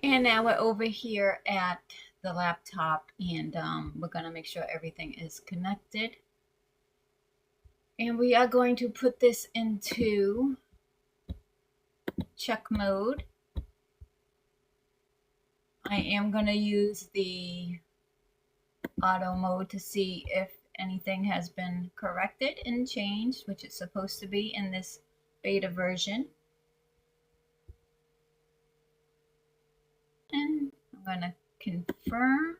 And now we're over here at the laptop, and we're going to make sure everything is connected. And we are going to put this into check mode. I am going to use the auto mode to see if anything has been corrected and changed, which it's supposed to be in this beta version. And I'm going to confirm.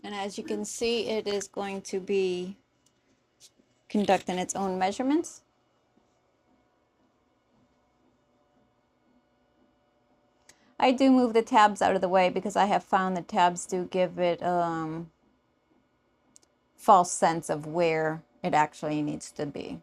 And as you can see, it is going to be conducting its own measurements. I do move the tabs out of the way because I have found that tabs do give it false sense of where it actually needs to be.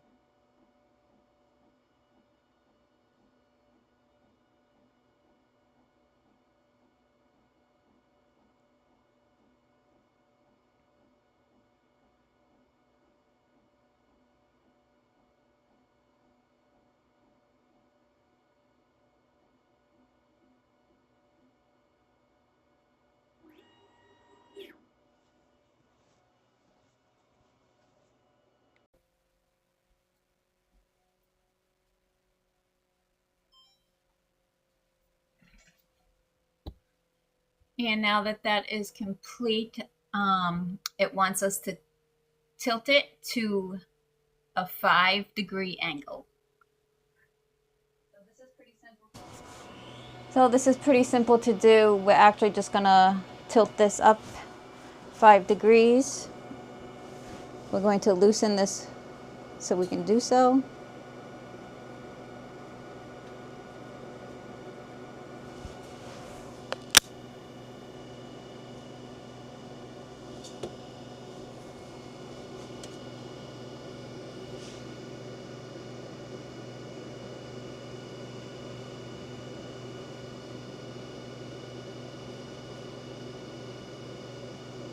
And now that that is complete, it wants us to tilt it to a 5-degree angle. So this is pretty simple to do. We're actually just gonna tilt this up 5 degrees. We're going to loosen this so we can do so.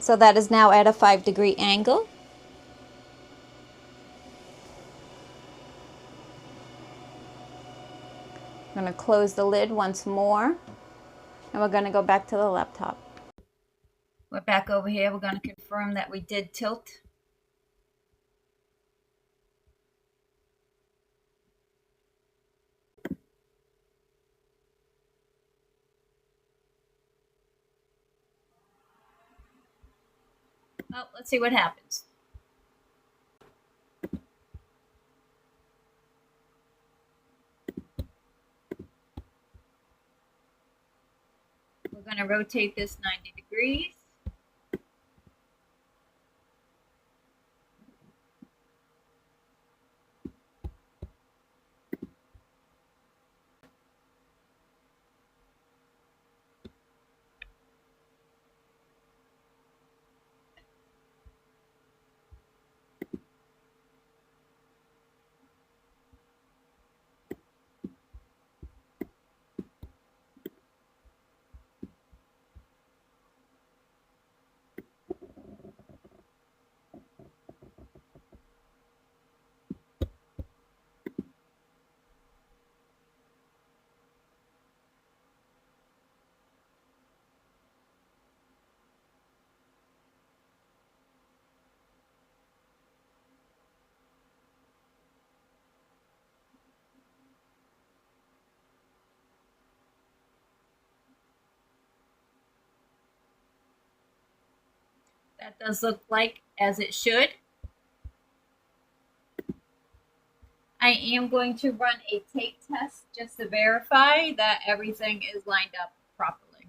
So that is now at a 5-degree angle. I'm going to close the lid once more, and we're going to go back to the laptop. We're back over here. We're going to confirm that we did tilt. Well, let's see what happens. We're going to rotate this 90 degrees. That does look like as it should. I am going to run a tape test just to verify that everything is lined up properly.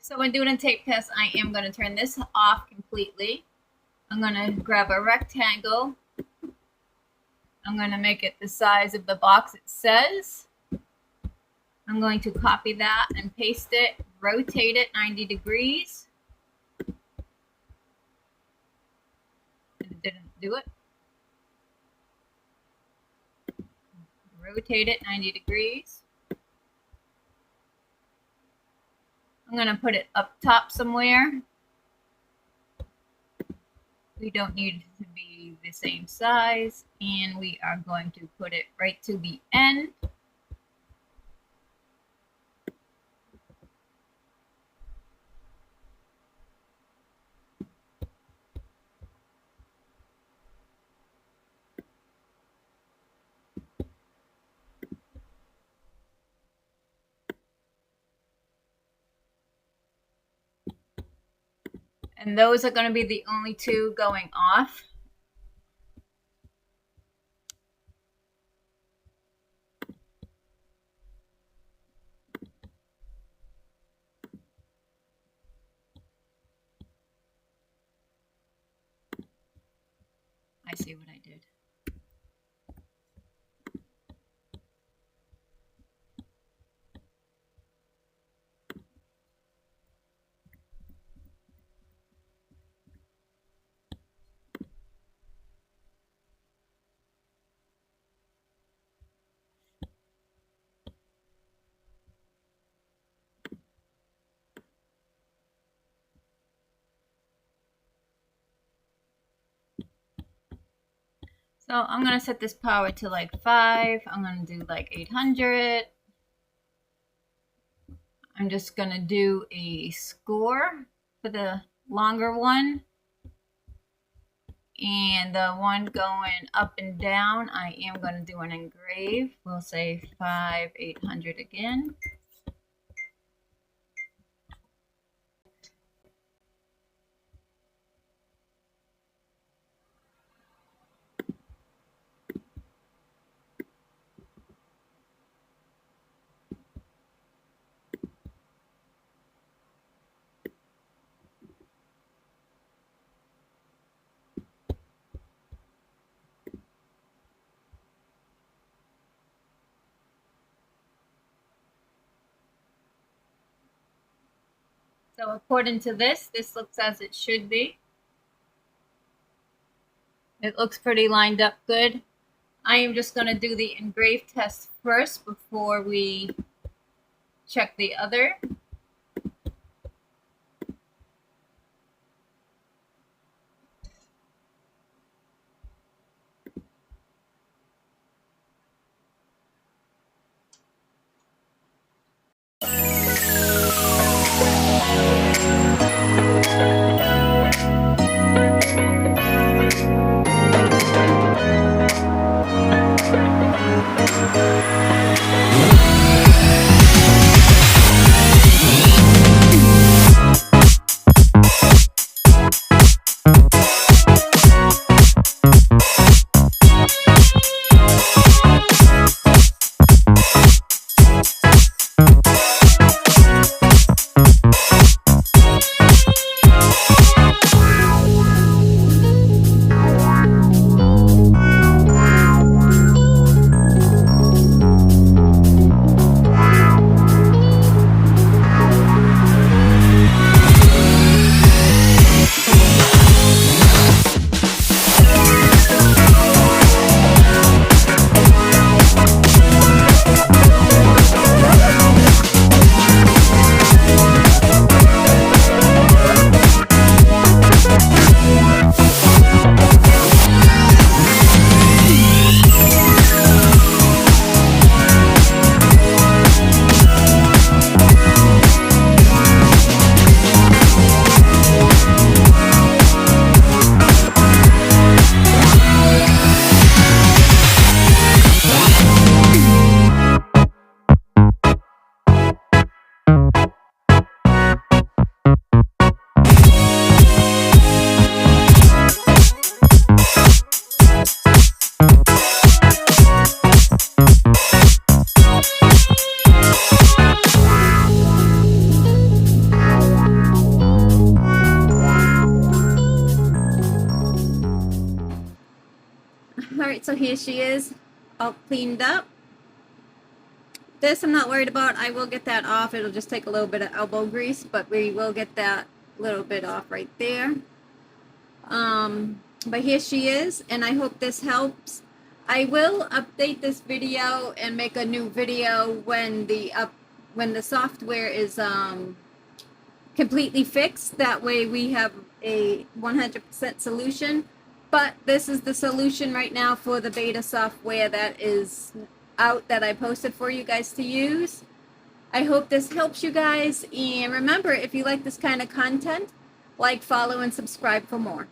So when doing a tape test, I am going to turn this off completely. I'm going to grab a rectangle. I'm going to make it the size of the box it says. I'm going to copy that and paste it, rotate it 90 degrees. It didn't do it. Rotate it 90 degrees. I'm going to put it up top somewhere. We don't need it to be the same size, and we are going to put it right to the end. And those are going to be the only two going off. I see what I did. So I'm going to set this power to like 5. I'm going to do like 800. I'm just going to do a score for the longer one. And the one going up and down, I am going to do an engrave. We'll say 5, 800 again. So according to this looks as it should be. It looks pretty lined up good. I am just going to do the engrave test first before we check the other. Alright, so here she is, all cleaned up. This I'm not worried about. I will get that off. It'll just take a little bit of elbow grease, but we will get that little bit off right there. But here she is, and I hope this helps. I will update this video and make a new video when the software is completely fixed. That way we have a 100% solution, but this is the solution right now for the beta software that is out that I posted for you guys to use. I hope this helps you guys, and remember, if you like this kind of content, like, follow, and subscribe for more.